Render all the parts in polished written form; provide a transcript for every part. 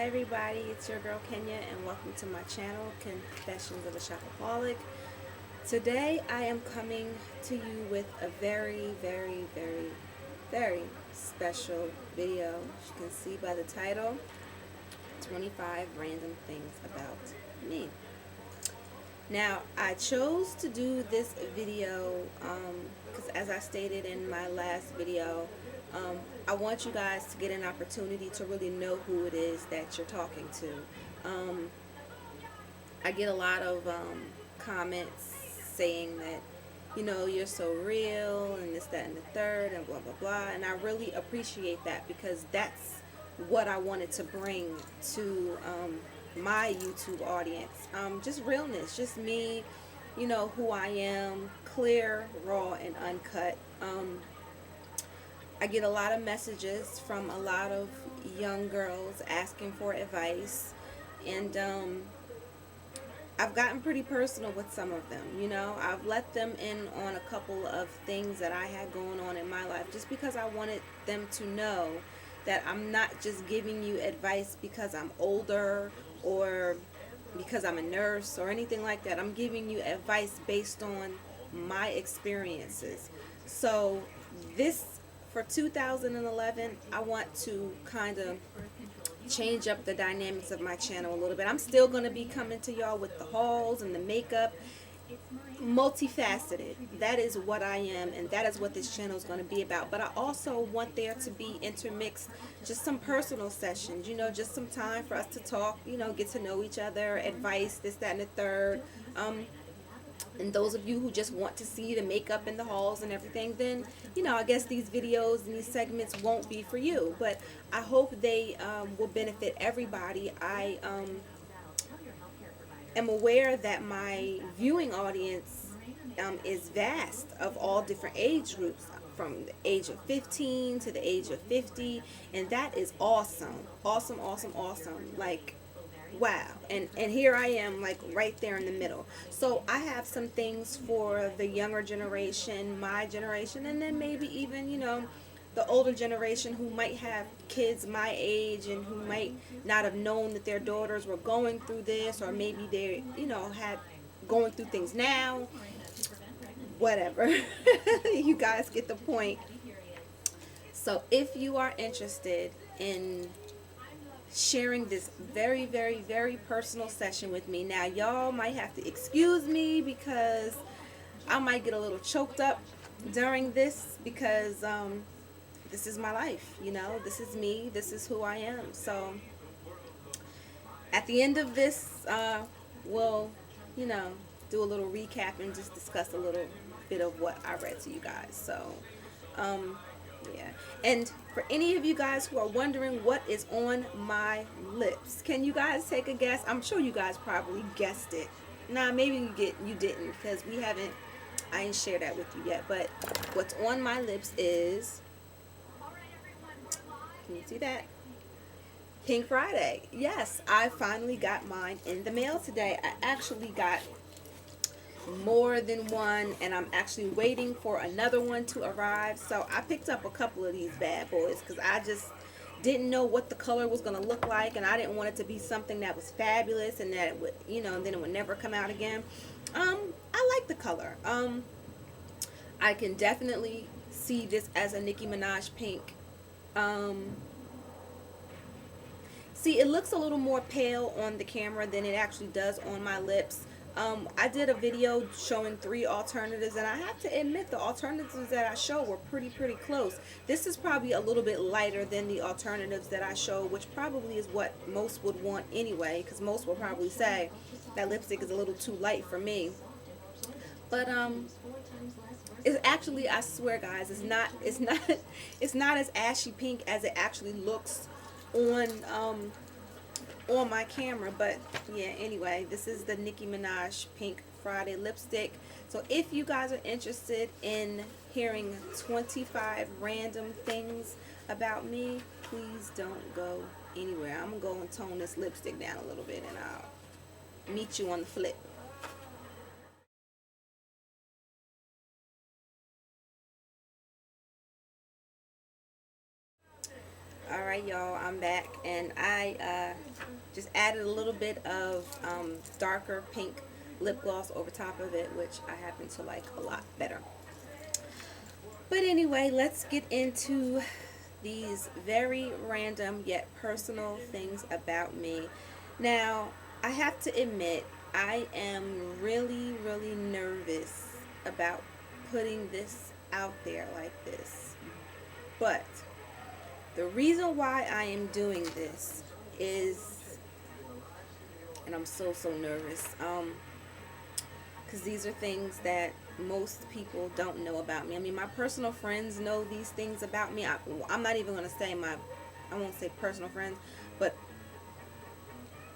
Hi everybody, it's your girl Kenya and welcome to my channel, Confessions of a Shopaholic. Today I am coming to you with a very special video. As you can see by the title, 25 Random Things About Me. Now I chose to do this video because as I stated in my last video, I want you guys to get an opportunity to really know who it is that you're talking to. I get a lot of comments saying that, you know, you're so real and this, that, and the third and blah, blah, blah. And I really appreciate that because that's what I wanted to bring to my YouTube audience. Just realness, just me, you know, who I am, clear, raw, and uncut. I get a lot of messages from a lot of young girls asking for advice, and I've gotten pretty personal with some of them. You know, I've let them in on a couple of things that I had going on in my life just because I wanted them to know that I'm not just giving you advice because I'm older or because I'm a nurse or anything like that. I'm giving you advice based on my experiences. So this, for 2011, I want to kind of change up the dynamics of my channel a little bit. I'm still going to be coming to y'all with the hauls and the makeup. Multifaceted. That is what I am, and that is what this channel is going to be about. But I also want there to be intermixed just some personal sessions, you know, just some time for us to talk, you know, get to know each other, advice, this, that, and the third. And those of you who just want to see the makeup and the hauls and everything, then, you know, I guess these videos and these segments won't be for you. But I hope they will benefit everybody. I am aware that my viewing audience is vast, of all different age groups, from the age of 15 to the age of 50, and that is awesome. Awesome. Like, wow. And here I am, like, right there in the middle. So I have some things for the younger generation, my generation, and then maybe even, you know, the older generation who might have kids my age and who might not have known that their daughters were going through this, or maybe they're, you know, had going through things now. Whatever. You guys get the point. So if you are interested in sharing this very personal session with me, now y'all might have to excuse me because I might get a little choked up during this because this is my life, you know, this is me, this is who I am. So at the end of this, we'll, you know, do a little recap and just discuss a little bit of what I read to you guys. So yeah. And for any of you guys who are wondering what is on my lips, can you guys take a guess? I'm sure you guys probably guessed it. Nah, maybe you didn't, because I ain't shared that with you yet. But what's on my lips is, can you see that? Pink Friday. Yes, I finally got mine in the mail today. I actually got more than one, and I'm actually waiting for another one to arrive. So I picked up a couple of these bad boys because I just didn't know what the color was going to look like, and I didn't want it to be something that was fabulous and that it would, you know, and then it would never come out again. I like the color. I can definitely see this as a Nicki Minaj pink. See, it looks a little more pale on the camera than it actually does on my lips. I did a video showing 3 alternatives, and I have to admit the alternatives that I showed were pretty close. This is probably a little bit lighter than the alternatives that I showed, which probably is what most would want anyway, because most will probably say that lipstick is a little too light for me. But it's actually, I swear guys, it's not as ashy pink as it actually looks on my camera. But yeah, anyway, this is the Nicki Minaj Pink Friday lipstick. So if you guys are interested in hearing 25 random things about me, please don't go anywhere. I'm gonna go and tone this lipstick down a little bit, and I'll meet you on the flip. Alright y'all, I'm back, and I just added a little bit of darker pink lip gloss over top of it, which I happen to like a lot better. But anyway, let's get into these very random yet personal things about me. Now, I have to admit, I am really, really nervous about putting this out there like this. But the reason why I am doing this is, and I'm so nervous, because these are things that most people don't know about me. I mean, my personal friends know these things about me. I'm not even going to say I won't say personal friends, but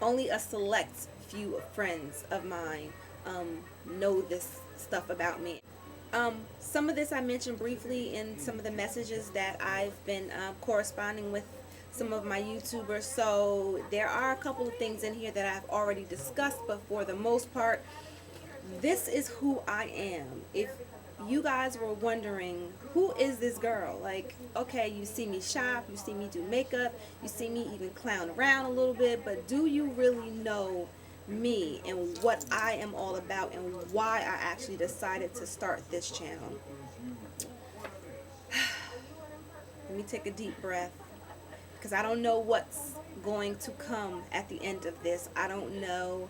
only a select few friends of mine know this stuff about me. Some of this I mentioned briefly in some of the messages that I've been corresponding with some of my YouTubers. So there are a couple of things in here that I've already discussed, but for the most part, this is who I am. If you guys were wondering, who is this girl? Like, okay, you see me shop, you see me do makeup, you see me even clown around a little bit, but do you really know me and what I am all about and why I actually decided to start this channel? Let me take a deep breath, because I don't know what's going to come at the end of this. I don't know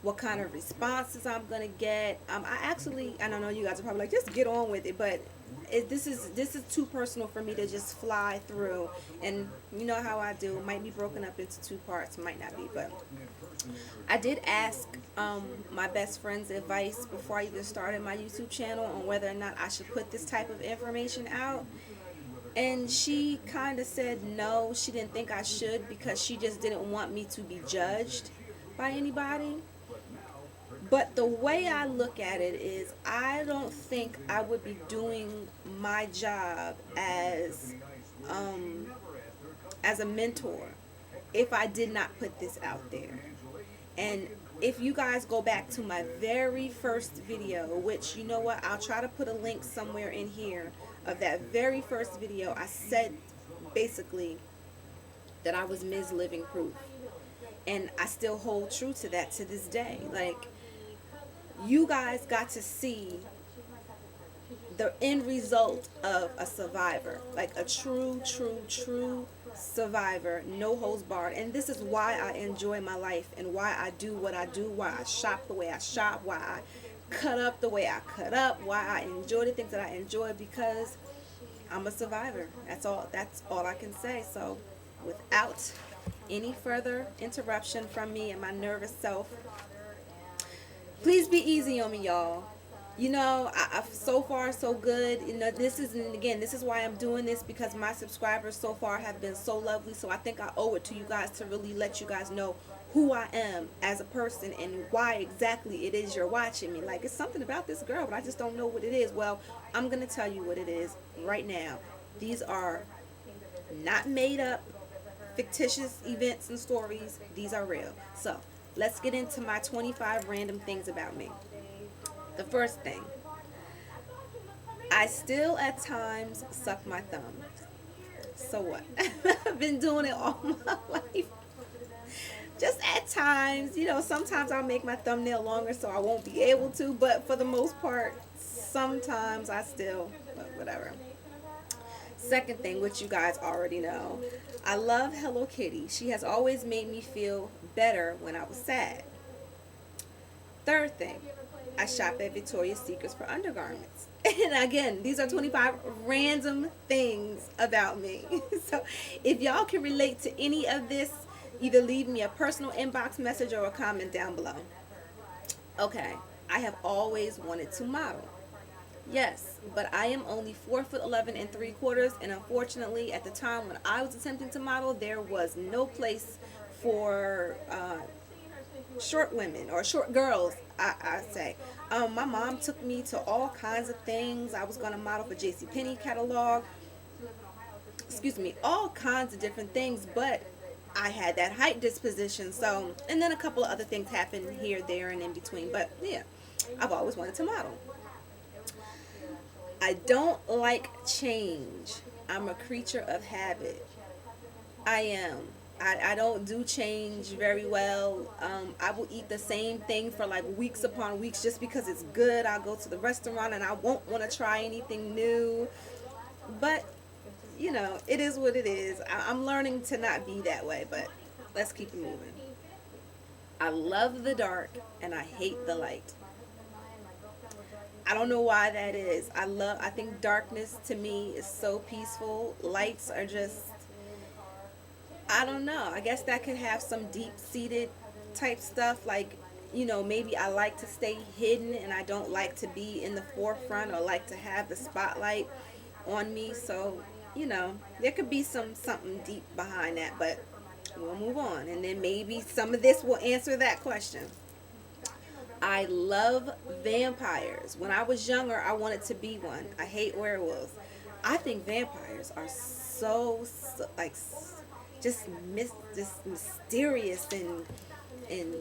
what kind of responses I'm gonna get. I don't know, you guys are probably like, just get on with it, but this is too personal for me to just fly through. And you know how I do, it might be broken up into two parts, might not be. But I did ask my best friend's advice before I even started my YouTube channel on whether or not I should put this type of information out, and she kind of said no, she didn't think I should, because she just didn't want me to be judged by anybody. But the way I look at it is, I don't think I would be doing my job as a mentor if I did not put this out there. And if you guys go back to my very first video, which, you know what, I'll try to put a link somewhere in here of that very first video, I said basically that I was Ms. Living Proof. And I still hold true to that to this day. Like, you guys got to see the end result of a survivor, like a true survivor, no holds barred. And this is why I enjoy my life and why I do what I do, why I shop the way I shop, why I cut up the way I cut up, why I enjoy the things that I enjoy, because I'm a survivor. That's all I can say. So without any further interruption from me and my nervous self, please be easy on me, y'all. You know, I so far so good. You know, this is why I'm doing this, because my subscribers so far have been so lovely. So I think I owe it to you guys to really let you guys know who I am as a person and why exactly it is you're watching me. Like, it's something about this girl, but I just don't know what it is. Well, I'm going to tell you what it is right now. These are not made up, fictitious events and stories. These are real. So let's get into my 25 random things about me. The first thing, I still at times suck my thumb. So what? I've been doing it all my life. Just at times, you know, sometimes I'll make my thumbnail longer so I won't be able to, but for the most part, sometimes I still, whatever. Second thing, which you guys already know, I love Hello Kitty. She has always made me feel better when I was sad. Third thing, I shop at Victoria's Secrets for undergarments. And again, these are 25 random things about me. So if y'all can relate to any of this, either leave me a personal inbox message or a comment down below. Okay, I have always wanted to model. Yes, but I am only 4'11" 3/4", and unfortunately, at the time when I was attempting to model, there was no place for short women or short girls, I say. My mom took me to all kinds of things. I was going to model for JCPenney catalog, all kinds of different things, but I had that height disposition. So, and then a couple of other things happened here, there, and in between. But yeah, I've always wanted to model. I don't like change. I'm a creature of habit. I am. I don't do change very well. I will eat the same thing for like weeks upon weeks just because it's good. I'll go to the restaurant and I won't want to try anything new. But, it is what it is. I'm learning to not be that way, but let's keep it moving. I love the dark and I hate the light. I don't know why that is. I think darkness to me is so peaceful. Lights are just, I don't know. I guess that could have some deep seated type stuff. Like, maybe I like to stay hidden and I don't like to be in the forefront or like to have the spotlight on me. So, there could be something deep behind that, but we'll move on. And then maybe some of this will answer that question. I love vampires. When I was younger, I wanted to be one. I hate werewolves. I think vampires are so like just mysterious and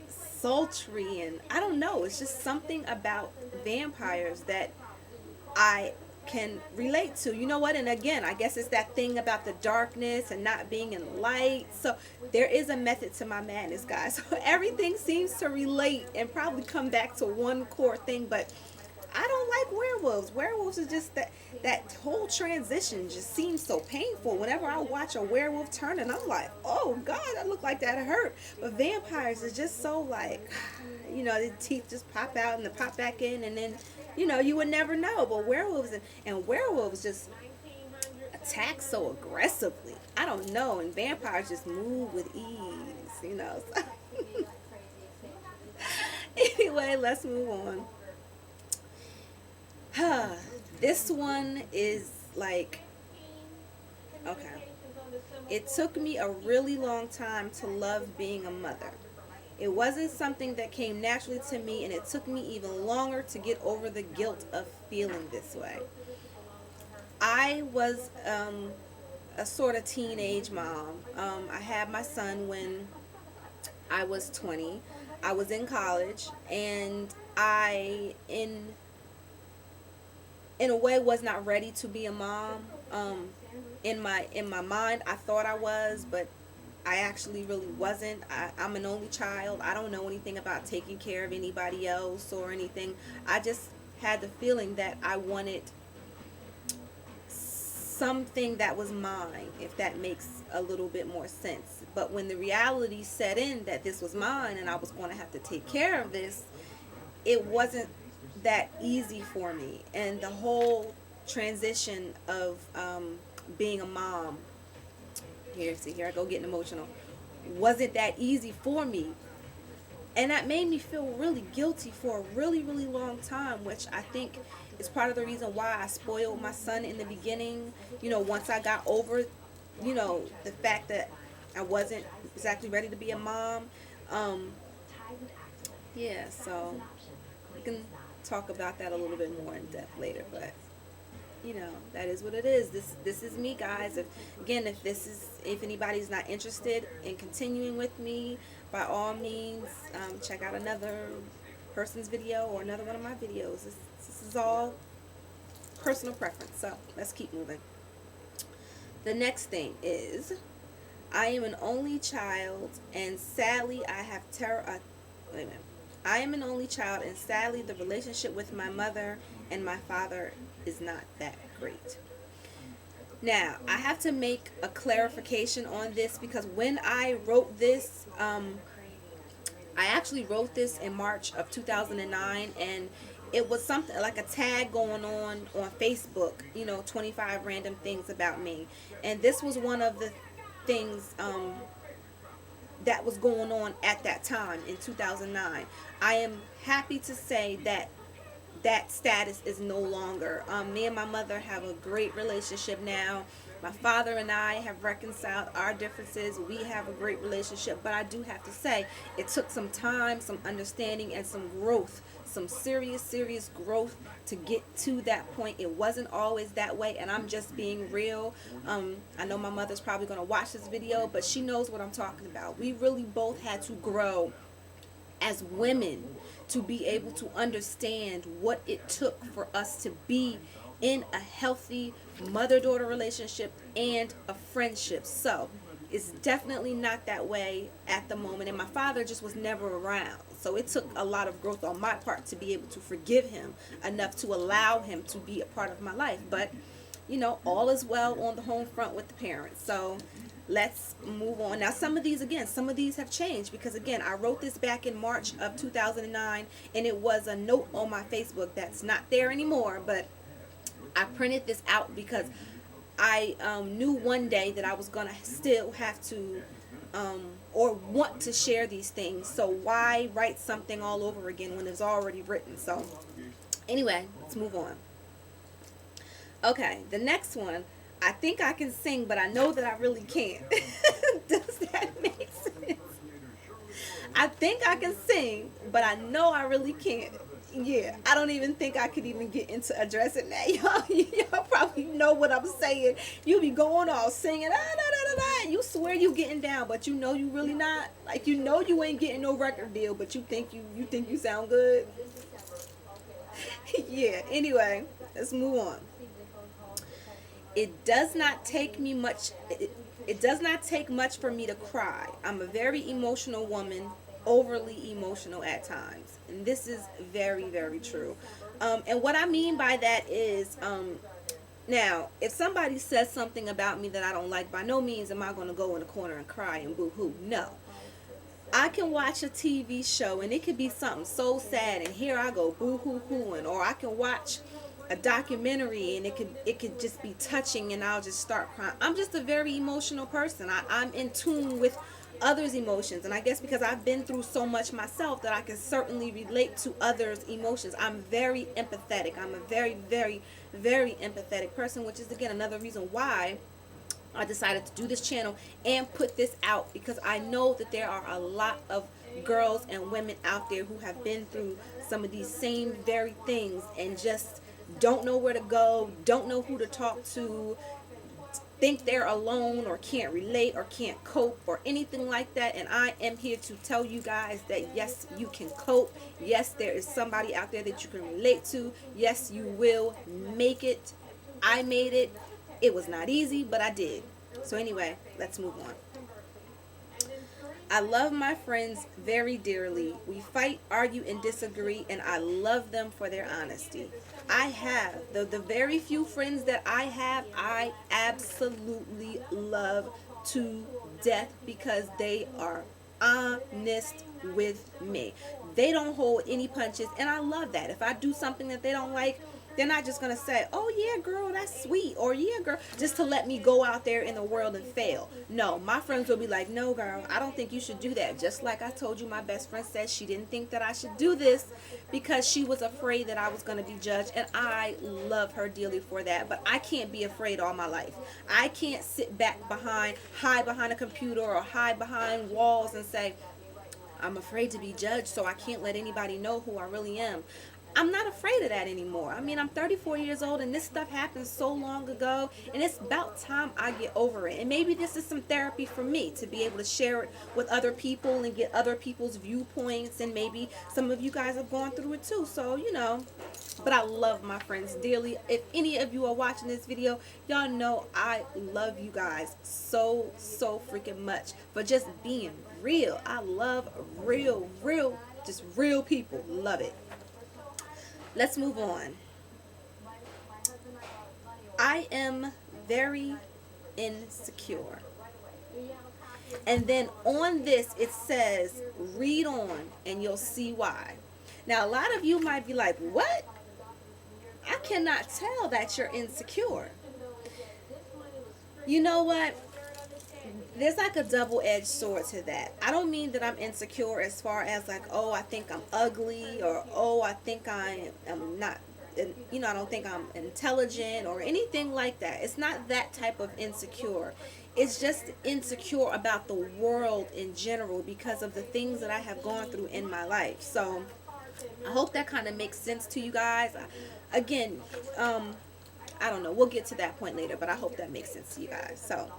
sultry, and I don't know. It's just something about vampires that I can relate to. You know what? And again, I guess it's that thing about the darkness and not being in light. So there is a method to my madness, guys. So everything seems to relate and probably come back to one core thing, but I don't like werewolves. Werewolves is just that whole transition just seems so painful. Whenever I watch a werewolf turn, and I'm like, oh God, that looked like that hurt. But vampires is just so like, the teeth just pop out and they pop back in, and then, you would never know. But werewolves and werewolves just attack so aggressively. I don't know. And vampires just move with ease. Anyway, let's move on. This one is like, okay. It took me a really long time to love being a mother. It wasn't something that came naturally to me, and it took me even longer to get over the guilt of feeling this way. I was a sort of teenage mom. I had my son when I was 20. I was in college, and I, in a way, was not ready to be a mom. In my mind, I thought I was, but I actually really wasn't. I'm an only child. I don't know anything about taking care of anybody else or anything. I just had the feeling that I wanted something that was mine, if that makes a little bit more sense. But when the reality set in that this was mine and I was going to have to take care of this, it wasn't that easy for me. And the whole transition of being a mom, here I go getting emotional, wasn't that easy for me. And that made me feel really guilty for a really, really long time, which I think is part of the reason why I spoiled my son in the beginning. Once I got over, the fact that I wasn't exactly ready to be a mom. Yeah, so we can talk about that a little bit more in depth later, but that is what it is. This is me, guys. If anybody's not interested in continuing with me, by all means, check out another person's video or another one of my videos. This is all personal preference. So let's keep moving. The next thing is, I am an only child, and sadly I have wait a minute. I am an only child, and sadly the relationship with my mother and my father is not that great. Now, I have to make a clarification on this, because when I wrote this, I actually wrote this in March of 2009, and it was something like a tag going on Facebook, 25 random things about me. And this was one of the things that was going on at that time in 2009. I am happy to say that status is no longer. Me and my mother have a great relationship now. My father and I have reconciled our differences. We have a great relationship, but I do have to say it took some time, some understanding, and some growth, some serious growth to get to that point. It wasn't always that way, and I'm just being real. I know my mother's probably going to watch this video, but she knows what I'm talking about. We really both had to grow as women to be able to understand what it took for us to be in a healthy mother-daughter relationship and a friendship. So it's definitely not that way at the moment. And my father just was never around. So it took a lot of growth on my part to be able to forgive him enough to allow him to be a part of my life. But, you know, all is well on the home front with the parents. So let's move on. Now, some of these have changed because, again, I wrote this back in March of 2009, and it was a note on my Facebook that's not there anymore. But I printed this out because I knew one day that I was going to still have to or want to share these things. So why write something all over again when it's already written? So anyway, let's move on. Okay, the next one. I think I can sing, but I know that I really can't. Does that make sense? I think I can sing, but I know I really can't. Yeah, I don't even think I could even get into addressing that. Y'all probably know what I'm saying. You be going all singing, ah, da, da, da, da. You swear you getting down, but you know you really not. Like, you know you ain't getting no record deal, but you think you sound good. Yeah, anyway, let's move on. It does not take me much. It does not take much for me to cry. I'm a very emotional woman, overly emotional at times. And this is very, very true. And what I mean by that is, now, if somebody says something about me that I don't like, by no means am I going to go in the corner and cry and boo-hoo. No. I can watch a TV show and it could be something so sad and here I go boo-hoo-hooing. Or I can watch a documentary and it could just be touching and I'll just start crying. I'm just a very emotional person. I'm in tune with others' emotions, and I guess because I've been through so much myself that I can certainly relate to others' emotions. I'm very empathetic. I'm a very, very, very empathetic person, which is again another reason why I decided to do this channel and put this out, because I know that there are a lot of girls and women out there who have been through some of these same very things and just don't know where to go, don't know who to talk to, think they're alone or can't relate or can't cope or anything like that. And I am here to tell you guys that yes, you can cope. Yes, there is somebody out there that you can relate to. Yes, you will make it. I made it. It was not easy, but I did. So anyway, let's move on. I love my friends very dearly. We fight, argue, and disagree, and I love them for their honesty. I have, the very few friends that I absolutely love to death because they are honest with me. They don't hold any punches, and I love that. If I do something that they don't like, they're not just going to say, oh yeah, girl, that's sweet, or yeah, girl, just to let me go out there in the world and fail. No, my friends will be like, no, girl, I don't think you should do that. Just like I told you, my best friend said she didn't think that I should do this because she was afraid that I was going to be judged, and I love her dearly for that. But I can't be afraid all my life. I can't sit back hide behind a computer or hide behind walls and say, I'm afraid to be judged, so I can't let anybody know who I really am. I'm not afraid of that anymore. I mean, I'm 34 years old and this stuff happened so long ago, and it's about time I get over it. And maybe this is some therapy for me to be able to share it with other people and get other people's viewpoints, and maybe some of you guys have gone through it too. So, you know, but I love my friends dearly. If any of you are watching this video, y'all know I love you guys so freaking much for just being real. I love real, just real people. Love it. Let's move on. I am very insecure. And then on this, it says, read on and you'll see why. Now, a lot of you might be like, what? I cannot tell that you're insecure. You know what? There's like a double-edged sword to that. I don't mean that I'm insecure as far as like, oh, I think I'm ugly, or oh, I think I am not, you know, I don't think I'm intelligent or anything like that. It's not that type of insecure. It's just insecure about the world in general because of the things that I have gone through in my life. So I hope that kind of makes sense to you guys. Again, I don't know. We'll get to that point later, but I hope that makes sense to you guys. So,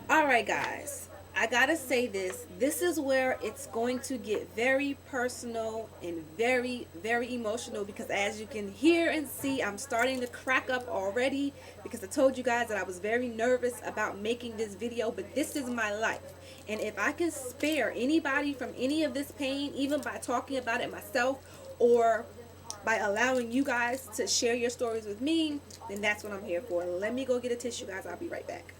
all right, guys. I gotta say this. This is where it's going to get very personal and very, very emotional because as you can hear and see, I'm starting to crack up already because I told you guys that I was very nervous about making this video, but this is my life. And if I can spare anybody from any of this pain, even by talking about it myself or by allowing you guys to share your stories with me, then that's what I'm here for. Let me go get a tissue, guys. I'll be right back.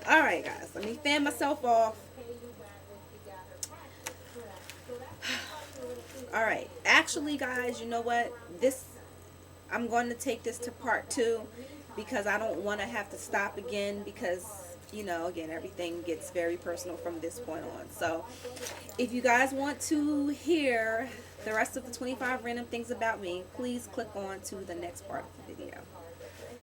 Alright guys, let me fan myself off. Alright, actually guys, you know what? I'm going to take this to part 2 because I don't want to have to stop again because, you know, again, everything gets very personal from this point on. So, if you guys want to hear the rest of the 25 random things about me, please click on to the next part of the